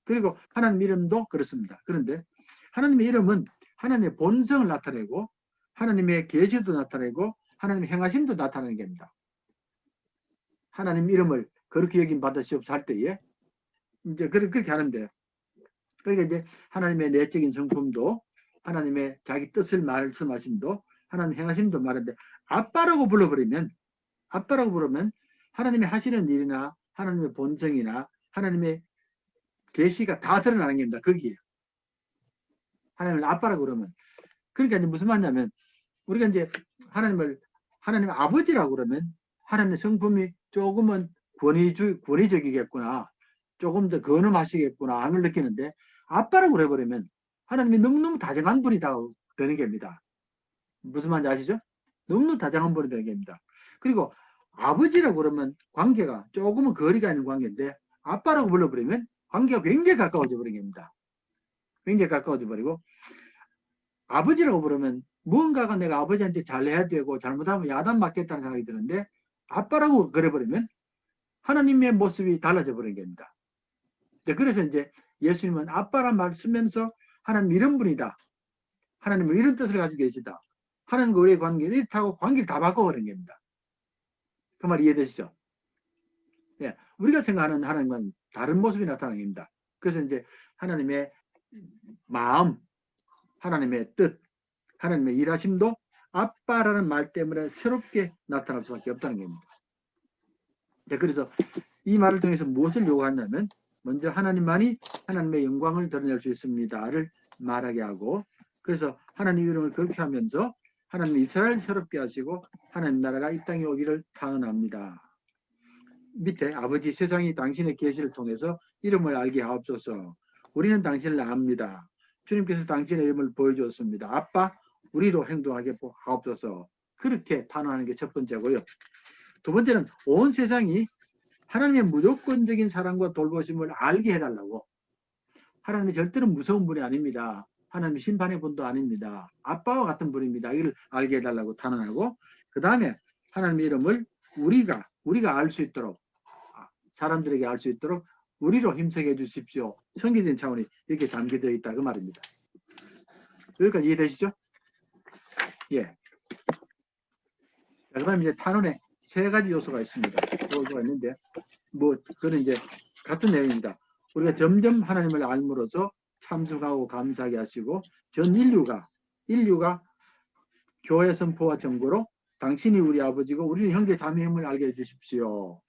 그리고 하나님 이름도 그렇습니다. 그런데 하나님의 이름은 하나님의 본성을 나타내고 하나님의 계시도 나타내고 하나님의 행하심도 나타내는 겁니다. 하나님 이름을 거룩히 여김 받으시옵소서 할 때에 이제 그렇게 하는데 그러니까 이제 하나님의 내적인 성품도 하나님의 자기 뜻을 말씀하심도 하나님 행하심도 말하는데 아빠라고 불러버리면 하나님이 하시는 일이나 하나님의 본성이나 하나님의 계시가 다 드러나는 겁니다. 거기에 하나님을 아빠라고 그러면 그러니까 이제 무슨 말이냐면 우리가 이제 하나님 아버지라고 그러면 하나님의 성품이 조금은 권위적이겠구나 조금 더 근엄하시겠구나 하는 걸 느끼는데 아빠라고 해버리면 하나님이 너무너무 다정한 분이 되는 겁니다. 무슨 말인지 아시죠? 너무너무 다정한 분이 되는 겁니다. 그리고 아버지라고 그러면 관계가 조금은 거리가 있는 관계인데 아빠라고 불러버리면 관계가 굉장히 가까워져 버린 겁니다. 굉장히 가까워져 버리고 아버지라고 부르면 무언가가 내가 아버지한테 잘해야 되고 잘못하면 야단 맞겠다는 생각이 드는데 아빠라고 그래버리면 하나님의 모습이 달라져 버린 겁니다. 그래서 이제 예수님은 아빠란 말 쓰면서 하나님 이런 분이다. 하나님은 이런 뜻을 가지고 계시다. 하나님과 우리의 관계를 이렇다고 관계를 다 바꿔버린 겁니다. 그 말 이해되시죠? 예, 우리가 생각하는 하나님과는 다른 모습이 나타나는 겁니다. 그래서 이제 하나님의 마음, 하나님의 뜻, 하나님의 일하심도 아빠라는 말 때문에 새롭게 나타날 수밖에 없다는 겁니다. 네, 그래서 이 말을 통해서 무엇을 요구하냐면 먼저 하나님만이 하나님의 영광을 드러낼 수 있습니다를 말하게 하고 그래서 하나님 이름을 그렇게 하면서 하나님 이스라엘 새롭게 하시고 하나님 나라가 이 땅에 오기를 탄원합니다. 밑에 아버지 세상이 당신의 계시를 통해서 이름을 알게 하옵소서. 우리는 당신을 압니다. 주님께서 당신의 이름을 보여주었습니다. 아빠 우리로 행동하게 하옵소서. 그렇게 탄원하는 게 첫 번째고요. 두 번째는 온 세상이 하나님의 무조건적인 사랑과 돌보심을 알게 해달라고. 하나님이 절대로 무서운 분이 아닙니다. 하나님 심판의 분도 아닙니다. 아빠와 같은 분입니다. 이걸 알게 해달라고 탄원하고 그 다음에 하나님의 이름을 우리가 알 수 있도록 사람들에게 알 수 있도록 우리로 힘쓰게 해주십시오. 성경적인 차원이 이렇게 담겨져 있다 그 말입니다. 여기까지 이해되시죠? 예. 그 다음에 이제 탄원에 세 가지 요소가 있습니다. 요소가 있는데 뭐 그는 이제 같은 내용입니다. 우리가 점점 하나님을 알므로써 참석하고 감사하게 하시고 전 인류가 교회 선포와 정보로 당신이 우리 아버지고 우리는 형제 자매임을 알게 해주십시오.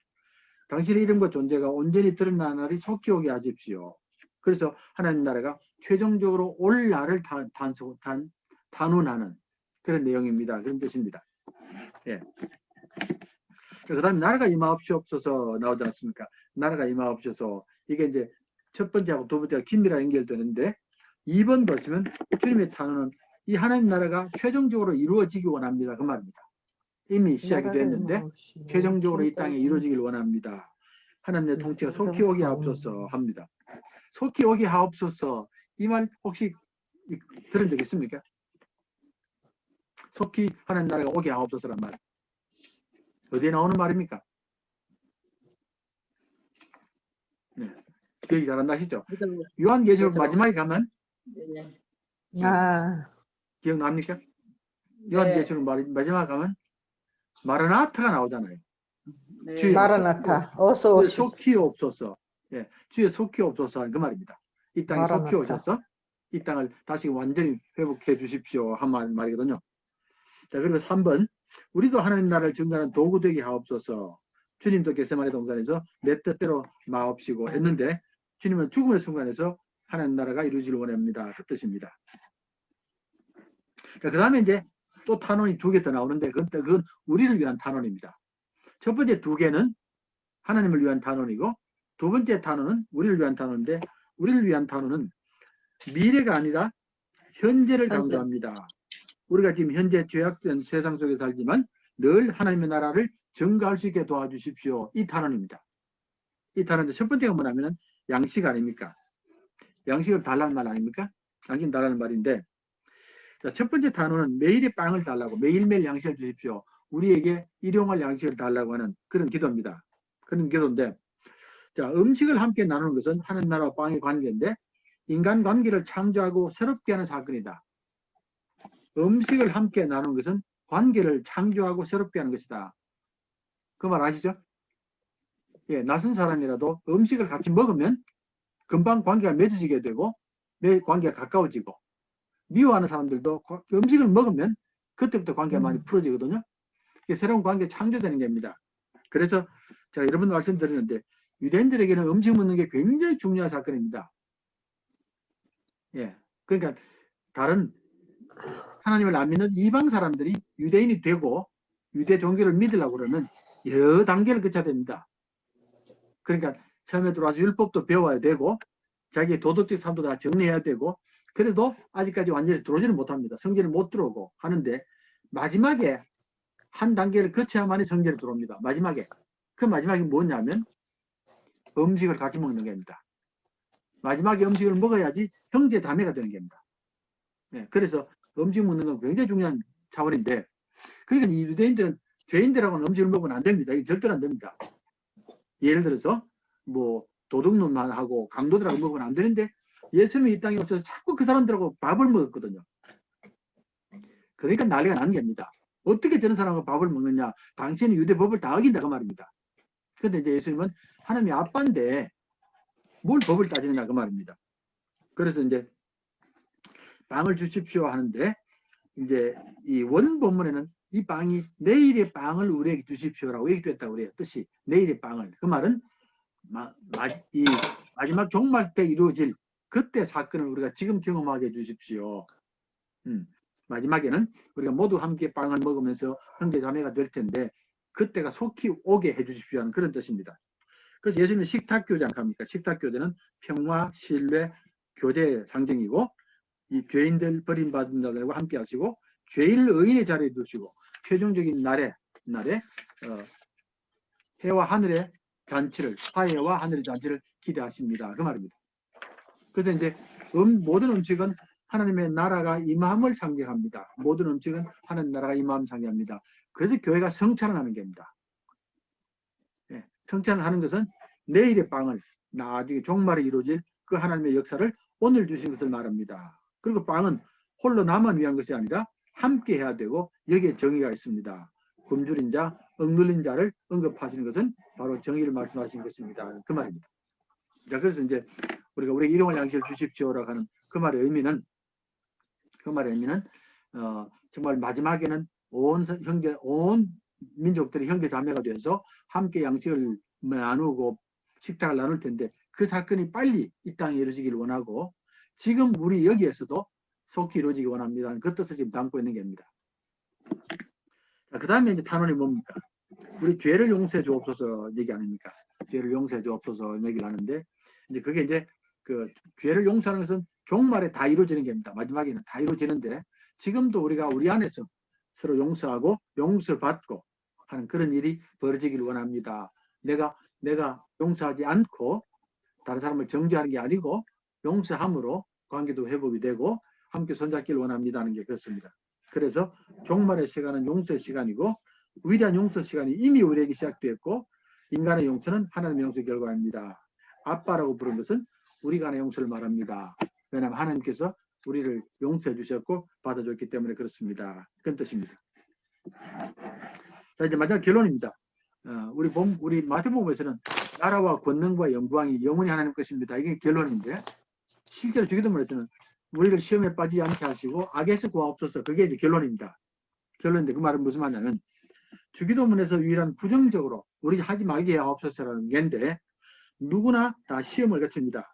당신의 이름과 존재가 온전히 드러나는 날이 속히 오게 하십시오. 그래서 하나님 나라가 최종적으로 올 날을 단언하는 그런 내용입니다. 그런 뜻입니다. 예. 그 다음에 나라가 임하옵시옵소서 나오지 않습니까? 나라가 임하옵소서. 이게 이제 첫 번째하고 두 번째가 긴밀하게 연결되는데 2번 보시면 주님의 탄원은 이 하나님 나라가 최종적으로 이루어지기 원합니다. 그 말입니다. 이미 시작이 됐는데 최종적으로 이 땅에 이루어지길 원합니다. 하나님의 통치가 속히 오게 하옵소서 합니다. 속히 오게 하옵소서 이 말 혹시 들은 적 있습니까? 속히 하나님 나라가 오게 하옵소서란 말 어디에 나오는 말입니까? 네. 기억이 잘 안 나시죠? 요한계시록 마지막에 가면 기억납니까? 요한계시록 마지막에 가면 마라나타가 나오잖아요. 네. 마라나타 어서 주의 오시오. 속히 옵소서. 예, 주의 속히 옵소서 그 말입니다. 이 땅에 마라나타. 속히 오셔서 이 땅을 다시 완전히 회복해 주십시오 한 말이거든요. 자, 그리고 3번 우리도 하나님 나라를 증거하는 도구 되게 하옵소서. 주님도 겟세마네 동산에서 내 뜻대로 마옵시고 했는데 주님은 죽음의 순간에서 하나님 나라가 이루어지길 원합니다. 그 뜻입니다. 자, 그 다음에 이제 또 탄원이 2개 더 나오는데 그건 우리를 위한 탄원입니다. 첫 번째 2개는 하나님을 위한 탄원이고 두 번째 탄원은 우리를 위한 탄원인데 우리를 위한 탄원은 미래가 아니라 현재를 강조합니다. 우리가 지금 현재 죄악된 세상 속에 살지만 늘 하나님의 나라를 증거할 수 있게 도와주십시오. 이 탄원입니다. 이 탄원인데 첫 번째가 뭐냐면 양식 아닙니까? 양식을 달라는 말 아닙니까? 양식 달라는 말인데 자, 첫 번째 단어는 매일의 빵을 달라고 매일매일 양식을 주십시오. 우리에게 일용할 양식을 달라고 하는 그런 기도입니다. 그런 기도인데 자, 음식을 함께 나누는 것은 하나님 나라와 빵의 관계인데 인간관계를 창조하고 새롭게 하는 사건이다. 음식을 함께 나누는 것은 관계를 창조하고 새롭게 하는 것이다. 그 말 아시죠? 예, 낯선 사람이라도 음식을 같이 먹으면 금방 관계가 맺어지게 되고 내 관계가 가까워지고 미워하는 사람들도 음식을 먹으면 그때부터 관계가 많이 풀어지거든요. 새로운 관계 창조되는 겁니다. 그래서 제가 여러 번 말씀드리는데 유대인들에게는 음식 먹는 게 굉장히 중요한 사건입니다. 예, 그러니까 다른 하나님을 안 믿는 이방 사람들이 유대인이 되고 유대 종교를 믿으려고 그러면 여러 단계를 거쳐야 됩니다. 그러니까 처음에 들어와서 율법도 배워야 되고 자기의 도덕적 삶도 다 정리해야 되고 그래도 아직까지 완전히 들어오지는 못합니다. 성전에 못 들어오고 하는데 마지막에 한 단계를 거쳐야만이 성전에 들어옵니다. 마지막에. 그 마지막이 뭐냐면 음식을 같이 먹는 겁니다. 마지막에 음식을 먹어야지 형제 자매가 되는 겁니다. 네, 그래서 음식 먹는 건 굉장히 중요한 차원인데 그러니까 이 유대인들은 죄인들하고는 음식을 먹으면 안 됩니다. 이게 절대로 안 됩니다. 예를 들어서 뭐 도둑놈만 하고 강도들하고 먹으면 안 되는데 예수님이 이 땅에 오셔서 자꾸 그 사람들하고 밥을 먹었거든요. 그러니까 난리가 나는 겁니다. 어떻게 저런 사람하고 밥을 먹느냐. 당신은 유대법을 다 어긴다 그 말입니다. 그런데 이제 예수님은 하나님이 아빠인데 뭘 법을 따지느냐 그 말입니다. 그래서 이제 빵을 주십시오 하는데 이제 이 원본문에는 이 빵이 내일의 빵을 우리에게 주십시오라고 얘기됐다고 그래요. 뜻이 내일의 빵을. 그 말은 이 마지막 종말 때 이루어질 그때 사건을 우리가 지금 경험하게 해주십시오. 마지막에는 우리가 모두 함께 빵을 먹으면서 형제 자매가 될 텐데 그때가 속히 오게 해주십시오 하는 그런 뜻입니다. 그래서 예수님은 식탁교제 안 합니까? 식탁교제는 평화, 신뢰, 교제의 상징이고 이 죄인들 버림받은 자들과 함께 하시고 죄인을 의인의 자리에 두시고 최종적인 날에 해와 하늘의 잔치를 화해와 하늘의 잔치를 기대하십니다. 그 말입니다. 그래서 이제 모든 음식은 하나님의 나라가 임함을 상징합니다. 모든 음식은 하나님 나라가 임함을 상징합니다. 그래서 교회가 성찬을 하는 겁니다. 예, 성찬을 하는 것은 내일의 빵을 나중에 종말에 이루어질 그 하나님의 역사를 오늘 주신 것을 말합니다. 그리고 빵은 홀로 나만 위한 것이 아니라 함께 해야 되고 여기에 정의가 있습니다. 굶주린 자, 억눌린 자를 언급하시는 것은 바로 정의를 말씀하신 것입니다. 그 말입니다. 자, 그래서 이제 우리가 일용할 양식을 주십시오라고 하는 그 말의 의미는 정말 마지막에는 온 민족들이 형제 자매가 돼서 함께 양식을 나누고 식탁을 나눌 텐데 그 사건이 빨리 이 땅에 이루어지기를 원하고 지금 우리 여기에서도 속히 이루어지기 원합니다. 그 뜻을 지금 담고 있는 겁니다. 그 다음에 이제 탄원이 뭡니까? 우리 죄를 용서해 주옵소서 얘기 아닙니까? 죄를 용서해 주옵소서 얘기를 하는데 이제 그게 이제 그 죄를 용서하는 것은 종말에 다 이루어지는 겁니다. 마지막에는 다 이루어지는데 지금도 우리가 우리 안에서 서로 용서하고 용서를 받고 하는 그런 일이 벌어지기를 원합니다. 내가 용서하지 않고 다른 사람을 정죄하는 게 아니고 용서함으로 관계도 회복이 되고 함께 손잡기를 원합니다 하는 게 그렇습니다. 그래서 종말의 시간은 용서의 시간이고 위대한 용서 시간이 이미 우리에게 시작되었고 인간의 용서는 하나님의 용서의 결과입니다. 아빠라고 부른 것은 우리 간의 용서를 말합니다. 왜냐하면 하나님께서 우리를 용서해 주셨고 받아줬기 때문에 그렇습니다. 그런 뜻입니다. 자, 이제 마지막 결론입니다. 우리 마태복음에서는 나라와 권능과 영광이 영원히 하나님 것입니다. 이게 결론인데 실제로 주기도문에서는 우리를 시험에 빠지지 않게 하시고 악에서 구하옵소서. 그게 이제 결론입니다. 결론인데 그 말은 무슨 말이냐면 주기도문에서 유일한 부정적으로 우리 하지 말게 하옵소서라는 게인데 누구나 다 시험을 거칩니다.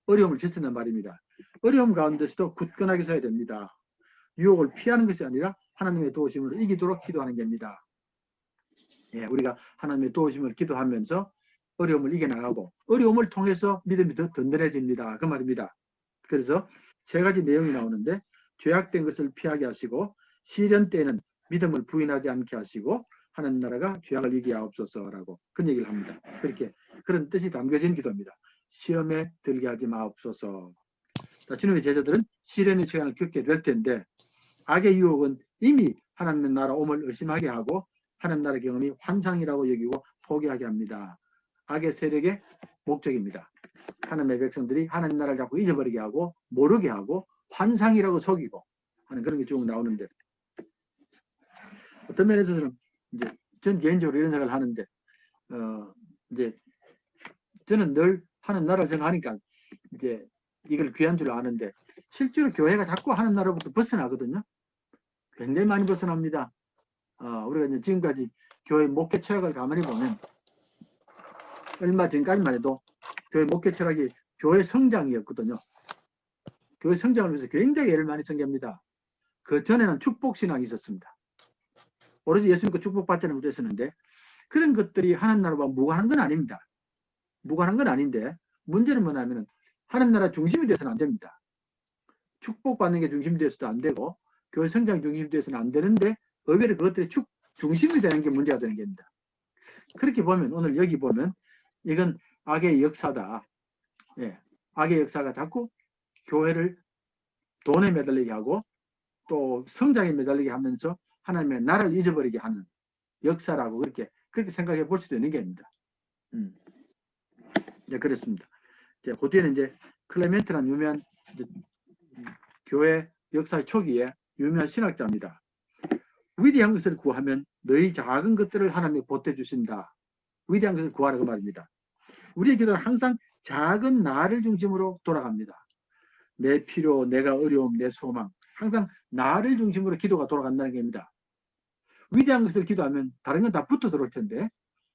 어려움을 겪는단 말입니다. 어려움 가운데서도 굳건하게 서야 됩니다. 유혹을 피하는 것이 아니라 하나님의 도우심으로 이기도록 기도하는 겁니다. 예, 우리가 하나님의 도우심을 기도하면서 어려움을 이겨나가고 어려움을 통해서 믿음이 더 든든해집니다. 그 말입니다. 그래서 세 가지 내용이 나오는데 죄악된 것을 피하게 하시고 시련 때에는 믿음을 부인하지 않게 하시고 하나님 나라가 죄악을 이기게 하옵소서라고 그런 얘기를 합니다. 그렇게 그런 뜻이 담겨진 기도입니다. 시험에 들게 하지 마옵소서. 주님의 제자들은 시련의 시간을 겪게 될 텐데 악의 유혹은 이미 하나님의 나라 옴을 의심하게 하고 하나님 나라 경험이 환상이라고 여기고 포기하게 합니다. 악의 세력의 목적입니다. 하나님의 백성들이 하나님 나라를 자꾸 잊어버리게 하고 모르게 하고 환상이라고 속이고 하는 그런 게 쭉 나오는데 어떤 면에서는 이제 전 개인적으로 이런 생각을 하는데 이제 저는 늘 하는 나라를 생각하니까 이제 이걸 귀한 줄 아는데 실제로 교회가 자꾸 하는 나라부터 벗어나거든요. 굉장히 많이 벗어납니다. 우리가 이제 지금까지 교회 목회 철학을 가만히 보면 얼마 전까지만 해도 교회 목회 철학이 교회 성장이었거든요. 교회 성장을 위해서 굉장히 애를 많이 쓴답니다. 그 전에는 축복신앙이 있었습니다. 오로지 예수님께 축복받자는 것도 있었는데 그런 것들이 하나님 나라와 무관한 건 아닙니다. 무관한 건 아닌데 문제는 뭐냐면 하나님 나라 중심이 돼서는 안 됩니다. 축복받는 게 중심이 돼서도 안 되고 교회 성장 중심이 돼서는 안 되는데 의외로 그것들이 중심이 되는 게 문제가 되는 겁니다. 그렇게 보면 오늘 여기 보면 이건 악의 역사다. 예, 악의 역사가 자꾸 교회를 돈에 매달리게 하고 또 성장에 매달리게 하면서 하나님의 나라를 잊어버리게 하는 역사라고 그렇게 생각해 볼 수도 있는 겁니다. 네, 그렇습니다. 그 뒤에는 이제 클레멘트라는 유명한 교회 역사의 초기에 유명한 신학자입니다. 위대한 것을 구하면 너희 작은 것들을 하나님이 보태주신다. 위대한 것을 구하라고 말입니다. 우리의 기도는 항상 작은 나를 중심으로 돌아갑니다. 내 필요, 내가 어려움, 내 소망 항상 나를 중심으로 기도가 돌아간다는 겁니다. 위대한 것을 기도하면 다른 건 다 붙어 들어올 텐데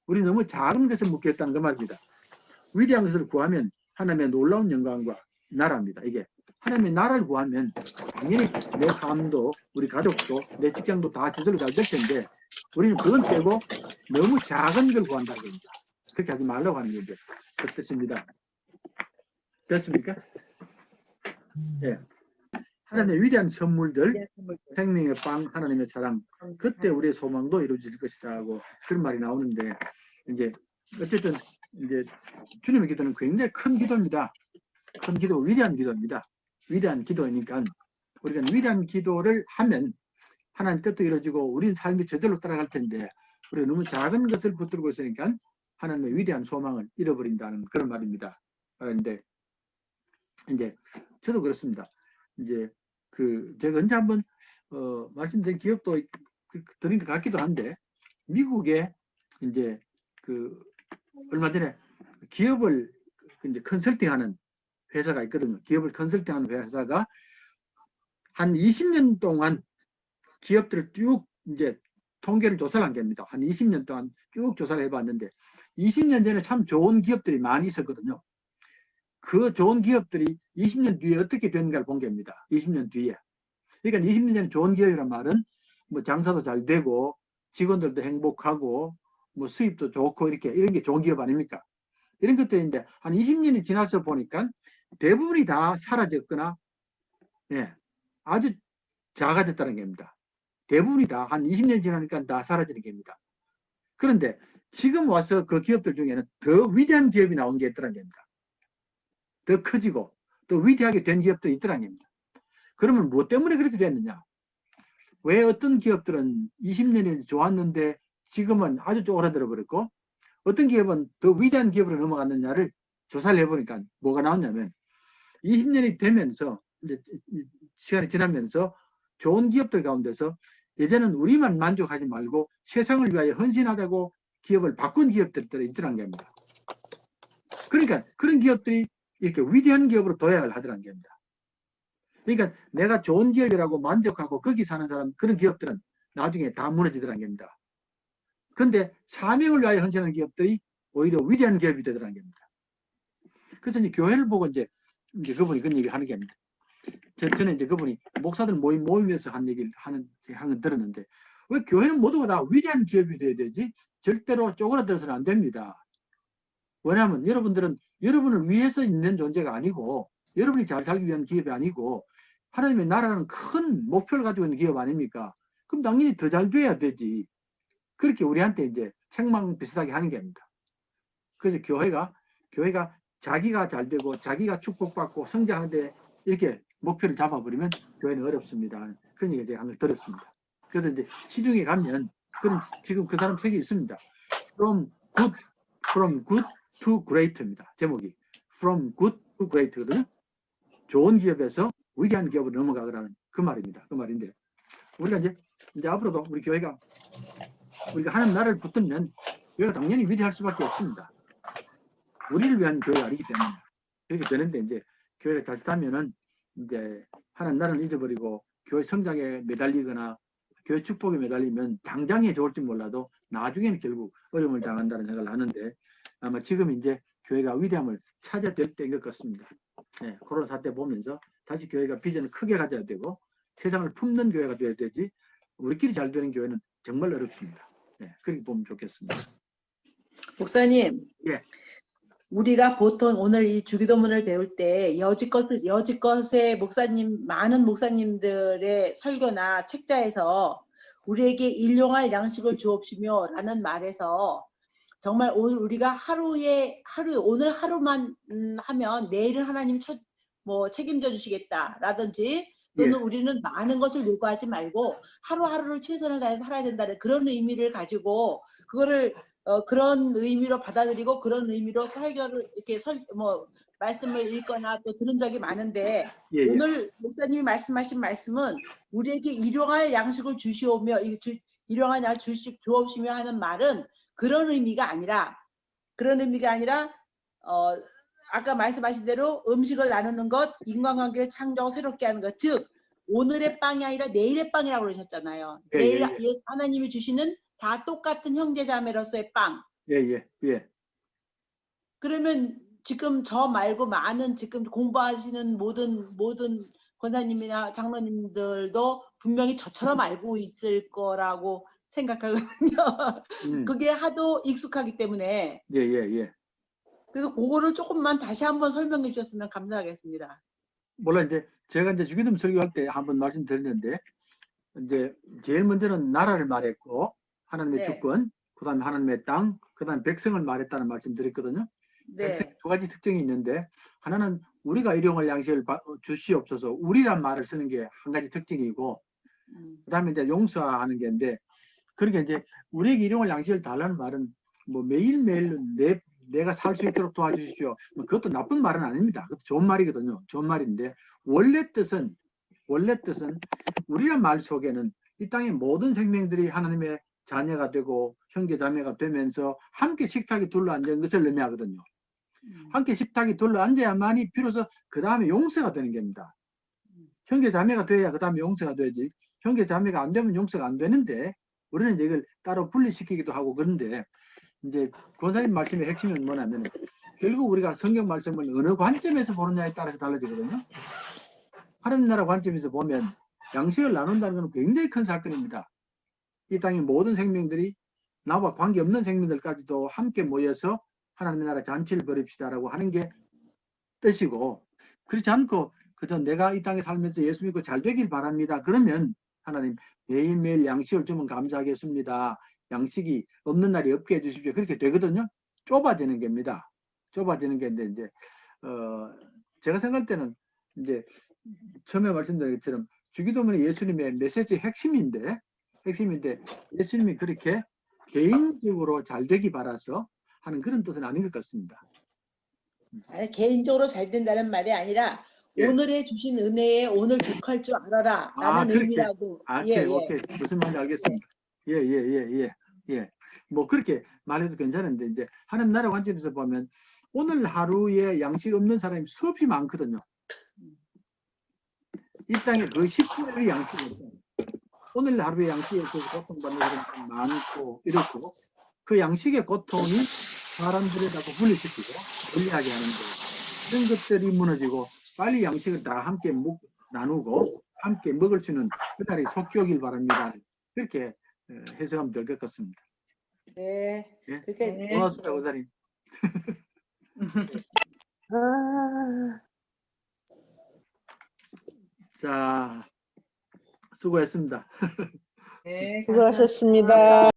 우리 너무 작은 것을 묻겠다는 그 말입니다. 위대한 것을 구하면 하나님의 놀라운 영광과 나라입니다. 이게 하나님의 나라를 구하면 당연히 내 삶도 우리 가족도 내 직장도 다 저절로 잘 될 텐데 우리는 그건 빼고 너무 작은 걸 구한다는 겁니다. 그렇게 하지 말라고 하는 건데 그 뜻입니다. 됐습니까? 예. 하나님의 위대한 선물들, 생명의 빵, 하나님의 사랑, 그때 우리의 소망도 이루어질 것이다 하고 그런 말이 나오는데 이제 어쨌든 이제 주님의 기도는 굉장히 큰 기도입니다. 큰 기도, 위대한 기도입니다. 위대한 기도니까 우리가 위대한 기도를 하면 하나님 뜻도 이루어지고 우리는 삶이 저절로 따라갈 텐데 우리가 너무 작은 것을 붙들고 있으니까 하나님의 위대한 소망을 잃어버린다는 그런 말입니다. 그런데 이제 저도 그렇습니다. 이제 제가 언제 한번 말씀드린 기억도 드린 것 같기도 한데, 미국에 이제 얼마 전에 기업을 이제 컨설팅하는 회사가 있거든요. 기업을 컨설팅하는 회사가 한 20년 동안 기업들을 쭉 이제 통계를 조사를 한 겁니다. 한 20년 동안 쭉 조사를 해봤는데 20년 전에 참 좋은 기업들이 많이 있었거든요. 그 좋은 기업들이 20년 뒤에 어떻게 되는가를 본 겁니다. 20년 뒤에. 그러니까 20년 전에 좋은 기업이란 말은 뭐 장사도 잘 되고 직원들도 행복하고 뭐 수입도 좋고 이런 게 좋은 기업 아닙니까? 이런 것들인데 한 20년이 지나서 보니까 대부분이 다 사라졌거나 예, 아주 작아졌다는 겁니다. 대부분이 다 한 20년 지나니까 다 사라지는 겁니다. 그런데 지금 와서 그 기업들 중에는 더 위대한 기업이 나온 게 있더란 겁니다. 더 커지고 더 위대하게 된 기업들이 있더란 겁니다. 그러면 무엇 때문에 그렇게 됐느냐? 왜 어떤 기업들은 20년이 좋았는데 지금은 아주 쪼그라들어 버렸고 어떤 기업은 더 위대한 기업으로 넘어갔느냐를 조사를 해보니까 뭐가 나왔냐면 20년이 되면서 이제 시간이 지나면서 좋은 기업들 가운데서 예전엔 우리만 만족하지 말고 세상을 위하여 헌신하자고 기업을 바꾼 기업들이 있더란 겁니다. 그러니까 그런 기업들이 이렇게 위대한 기업으로 도약을 하더란 겁니다. 그러니까 내가 좋은 기업이라고 만족하고 거기 사는 사람 그런 기업들은 나중에 다 무너지더란 겁니다. 그런데 사명을 위하여 헌신하는 기업들이 오히려 위대한 기업이 되더란 겁니다. 그래서 이제 교회를 보고 이제 그분이 그런 얘기를 하는 게 아닙니다. 저는 이제 그분이 목사들 모임에서 한 얘기를 하는 들었는데 왜 교회는 모두가 다 위대한 기업이 돼야 되지? 절대로 쪼그라들어서는 안 됩니다. 왜냐하면 여러분들은 여러분을 위해서 있는 존재가 아니고 여러분이 잘 살기 위한 기업이 아니고 하나님의 나라는 큰 목표를 가지고 있는 기업 아닙니까? 그럼 당연히 더 잘 돼야 되지. 그렇게 우리한테 이제 책망 비슷하게 하는 게 아닙니다. 그래서 교회가 자기가 잘 되고 자기가 축복받고 성장하는데 이렇게 목표를 잡아버리면 교회는 어렵습니다. 그런 얘기 제가 한번 들었습니다. 그래서 이제 시중에 가면 지금 그 사람 책이 있습니다. From good to great입니다. 제목이 From good to great거든요. 좋은 기업에서 위대한 기업으로 넘어가라는 그 말입니다. 그 말인데 우리가 이제 앞으로도 우리 교회가 우리가 하나님 나라를 붙들면 교회가 당연히 위대할 수밖에 없습니다. 우리를 위한 교회가 아니기 때문에 그렇게 되는데 이제 교회가 다시 타면은 이제 하나님 나라를 잊어버리고 교회 성장에 매달리거나 교회 축복에 매달리면 당장에 좋을지 몰라도 나중에는 결국 어려움을 당한다는 생각을 하는데 아마 지금 이제 교회가 위대함을 찾아야 될 때인 것 같습니다. 네, 코로나 사태 보면서 다시 교회가 비전을 크게 가져야 되고 세상을 품는 교회가 되어야 되지 우리끼리 잘 되는 교회는 정말 어렵습니다. 네, 그렇게 보면 좋겠습니다. 목사님, 예. 우리가 보통 오늘 이 주기도문을 배울 때 여지껏의 많은 목사님들의 설교나 책자에서 우리에게 일용할 양식을 주옵시며 라는 말에서 정말 오늘 우리가 오늘 하루만 하면 내일은 하나님이 책임져 주시겠다라든지 또는 예. 우리는 많은 것을 요구하지 말고 하루하루를 최선을 다해서 살아야 된다는 그런 의미를 가지고 그거를 그런 의미로 받아들이고 그런 의미로 설교를 이렇게 말씀을 읽거나 또 들은 적이 많은데 예, 예. 오늘 목사님이 말씀하신 말씀은 우리에게 일용할 양식을 주시오며 일용할 양식을 주옵시며 하는 말은 그런 의미가 아니라 아까 말씀하신 대로 음식을 나누는 것, 인간관계를 창조하고 새롭게 하는 것, 즉 오늘의 빵이 아니라 내일의 빵이라고 그러셨잖아요. 예, 내일 예, 예. 하나님이 주시는 다 똑같은 형제자매로서의 빵. 예. 그러면 지금 저 말고 많은 지금 공부하시는 모든 권사님이나 장로님들도 분명히 저처럼 알고 있을 거라고 생각하거든요. 그게 하도 익숙하기 때문에. 예. 그래서 그거를 조금만 다시 한번 설명해 주셨으면 감사하겠습니다. 물론 이제 제가 이제 주기도문 설교할 때 한번 말씀드렸는데 이제 제일 먼저는 나라를 말했고 하나님의 네. 주권, 그다음에 하나님의 땅, 그다음에 백성을 말했다는 말씀드렸거든요. 네. 백성에 두 가지 특징이 있는데 하나는 우리가 일용할 양식을 주시옵소서 우리란 말을 쓰는 게 한 가지 특징이고 그다음에 이제 용서하는 게인데 그러니까 이제 우리에게 일용할 양식을 달라는 말은 뭐 매일매일 내가 살 수 있도록 도와주십시오. 뭐 그것도 나쁜 말은 아닙니다. 그것도 좋은 말이거든요. 좋은 말인데 원래 뜻은 우리란 말 속에는 이 땅의 모든 생명들이 하나님의 자녀가 되고 형제 자매가 되면서 함께 식탁에 둘러앉은 것을 의미하거든요. 함께 식탁에 둘러앉아야만이 비로소 그 다음에 용서가 되는 겁니다. 형제 자매가 돼야 그 다음에 용서가 되지. 형제 자매가 안 되면 용서가 안 되는데 우리는 이제 이걸 따로 분리시키기도 하고 그런데 이제 권사님 말씀의 핵심은 뭐냐면 결국 우리가 성경 말씀을 어느 관점에서 보느냐에 따라서 달라지거든요. 하나님 나라 관점에서 보면 양식을 나눈다는 것은 굉장히 큰 사건입니다. 이 땅의 모든 생명들이 나와 관계없는 생명들까지도 함께 모여서 하나님의 나라 잔치를 벌입시다라고 하는 게 뜻이고 그렇지 않고 그저 내가 이 땅에 살면서 예수 믿고 잘 되길 바랍니다. 그러면 하나님 매일매일 양식을 주면 감사하겠습니다. 양식이 없는 날이 없게 해주십시오. 그렇게 되거든요. 좁아지는 겁니다. 좁아지는 게 이제 제가 생각할 때는 이제 처음에 말씀드린 것처럼 주기도문이 예수님의 메시지 핵심인데 예수님이 그렇게 개인적으로 잘 되기 바라서 하는 그런 뜻은 아닌 것 같습니다. 아니, 개인적으로 잘 된다는 말이 아니라 예. 오늘의 주신 은혜에 오늘 족할 줄 알아라 라는 그렇게. 의미라고. 오케이. 무슨 말인지 알겠습니다. 예. 뭐 그렇게 말해도 괜찮은데 이제 하나님 나라 관점에서 보면 오늘 하루에 양식 없는 사람이 수없이 많거든요. 이 땅에 거의 10분의 1이 양식이 없어요. 오늘 하루에 양식에 있어서 고통받는 사람이 많고 이렇고 그 양식의 고통이 사람들에다가 분리시키고 분리하게 하는 거예요. 이런 것들이 무너지고 빨리 양식을 다 함께 나누고 함께 먹을 수 있는 그날이 속히 오길 바랍니다. 그렇게 해석하면 될 것 같습니다. 네. 예? 그렇게 고맙습니다, 원사님. 자, 수고했습니다. 네, 수고하셨습니다.